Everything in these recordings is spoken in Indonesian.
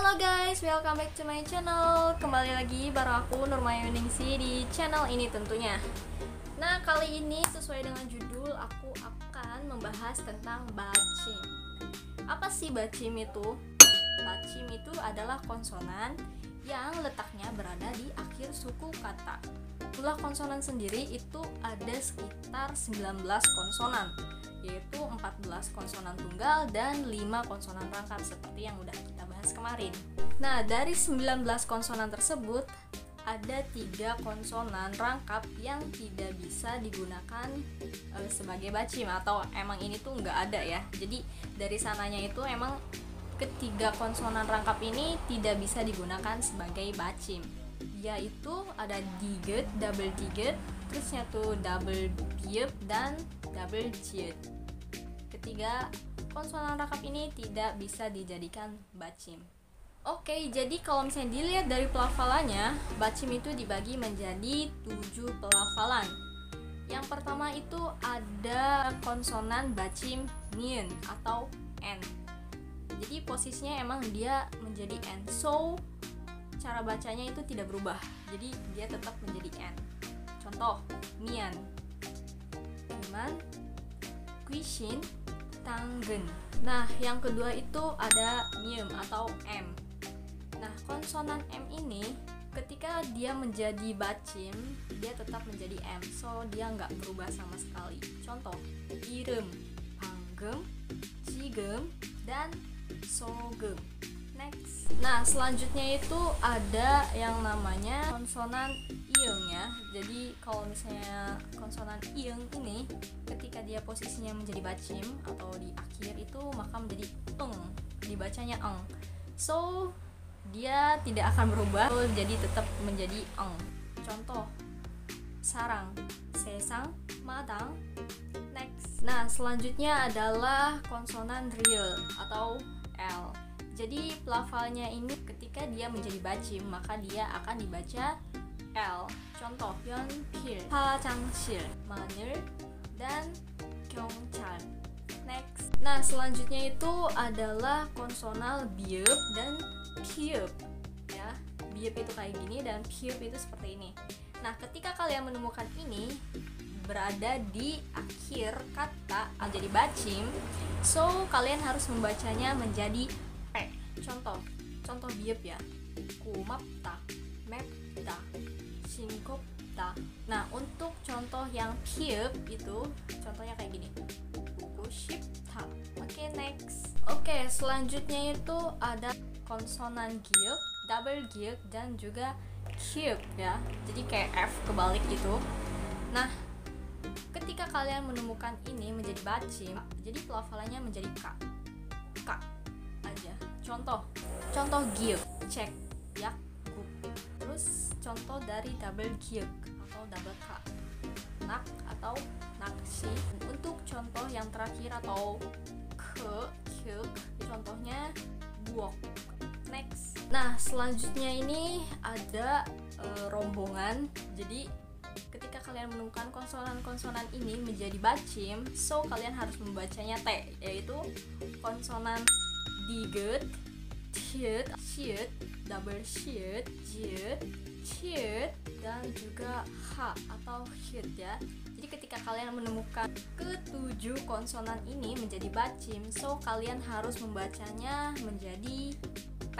Halo guys, welcome back to my channel. Kembali lagi bareng aku Nurmayuningsi di channel ini tentunya. Nah, kali ini sesuai dengan judul aku akan membahas tentang bacim. Apa sih bacim itu? Bacim itu adalah konsonan yang letaknya berada di akhir suku kata. Jumlah konsonan sendiri itu ada sekitar 19 konsonan, yaitu 14 konsonan tunggal dan 5 konsonan rangkap seperti yang udah kita bahas kemarin. Nah, dari 19 konsonan tersebut ada 3 konsonan rangkap yang tidak bisa digunakan sebagai bacim, atau emang ini tuh nggak ada ya. Jadi dari sananya itu emang ketiga konsonan rangkap ini tidak bisa digunakan sebagai bacim, yaitu ada diget, double diget, terusnya tuh double biep dan double jiet. Ketiga konsonan rangkap ini tidak bisa dijadikan bacim. Oke, jadi kalau misalnya dilihat dari pelafalannya, bacim itu dibagi menjadi 7 pelafalan. Yang pertama itu ada konsonan bacim nien atau n. Jadi posisinya emang dia menjadi n. So cara bacanya itu tidak berubah. Jadi dia tetap menjadi n. Contoh, nian, iman, kuishin, tanggen. Nah, yang kedua itu ada miem atau m. Nah, konsonan m ini ketika dia menjadi bacim, dia tetap menjadi m. So, dia nggak berubah sama sekali. Contoh, irem, panggem, cigem, dan sogem. Next. Nah, selanjutnya itu ada yang namanya konsonan ieng ya. Jadi kalau misalnya konsonan ieng ini ketika dia posisinya menjadi bacim atau di akhir itu maka menjadi eng, dibacanya eng. So dia tidak akan berubah, jadi tetap menjadi eng. Contoh, sarang, sesang, madang. Next. Nah, selanjutnya adalah konsonan real atau l. Jadi pelafalnya ini ketika dia menjadi bacim maka dia akan dibaca L. Contoh, yeonpil, hwajangsil, maner, dan gyeongchal. Next. Nah, selanjutnya itu adalah konsonal biep dan piep ya. Biep itu kayak gini dan piep itu seperti ini. Nah, ketika kalian menemukan ini berada di akhir kata jadi bacim, so kalian harus membacanya menjadi P. Contoh biep ya. Kumapta, mepta, singkopta. Nah, untuk contoh yang piep itu contohnya kayak gini. Bukushipta. Oke, next. Oke, selanjutnya itu ada konsonan giek, double giek, dan juga kiek ya. Jadi kayak F kebalik gitu. Nah, ketika kalian menemukan ini menjadi bacim, jadi pelafalannya menjadi K. K aja. Contoh giek, cek, yak, guk. Terus contoh dari double giek atau double K, nak atau naksi. Untuk contoh yang terakhir atau ke, kyuk, contohnya buok. Next. Nah, selanjutnya ini ada rombongan. Jadi ketika kalian menemukan konsonan-konsonan ini menjadi bacim, so kalian harus membacanya T, yaitu konsonan diget, tiet, shiet, double shiet, jiet, chiet, dan juga H atau hit ya. Jadi ketika kalian menemukan ketujuh konsonan ini menjadi bacim, so kalian harus membacanya menjadi T.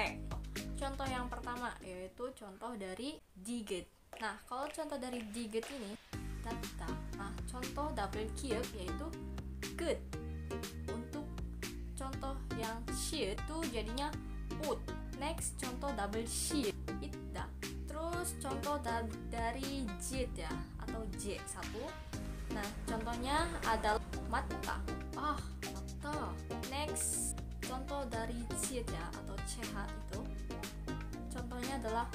Contoh yang pertama yaitu contoh dari diget. Nah, kalau contoh dari diget ini data. Nah, contoh double kiek yaitu good. Untuk contoh yang sheet itu jadinya ut. Next, contoh double sheet itda. Terus contoh dari jit ya atau J1. Nah, contohnya adalah mata. Mata. Next, contoh dari jit ya atau CH itu. Contohnya adalah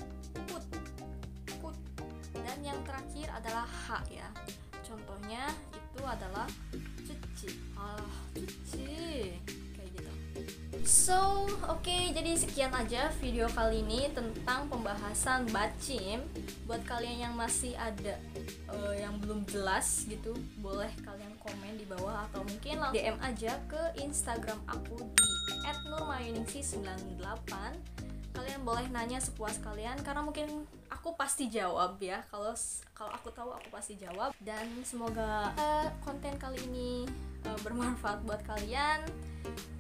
put. Dan yang terakhir adalah H ya. Contohnya itu adalah cuci. Cuci. Kayak gitu. So, oke, jadi sekian aja video kali ini tentang pembahasan bacim. Buat kalian yang masih ada yang belum jelas gitu, boleh kalian komen di bawah atau mungkin DM aja ke Instagram aku di @nurmayuningsi98. Kalian boleh nanya sepuas kalian karena mungkin aku pasti jawab ya. Kalau aku tahu aku pasti jawab. Dan semoga konten kali ini bermanfaat buat kalian.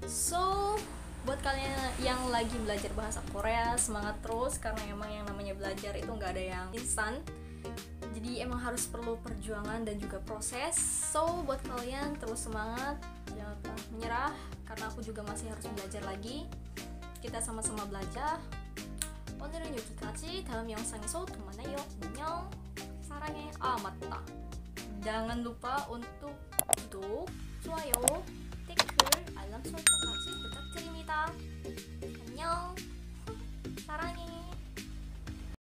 So, buat kalian yang lagi belajar bahasa Korea, semangat terus karena emang yang namanya belajar itu nggak ada yang instan. Jadi emang harus perlu perjuangan dan juga proses. So, buat kalian terus semangat, jangan pernah menyerah karena aku juga masih harus belajar lagi. Kita sama-sama belajar. 오늘은 여기까지. 다음 영상에서 또 만나요. 안녕. 사랑해. 아, 맞다. Jangan lupa untuk 구독, 좋아요, 댓글, 알람 설정까지 부탁드립니다. 안녕. 사랑해.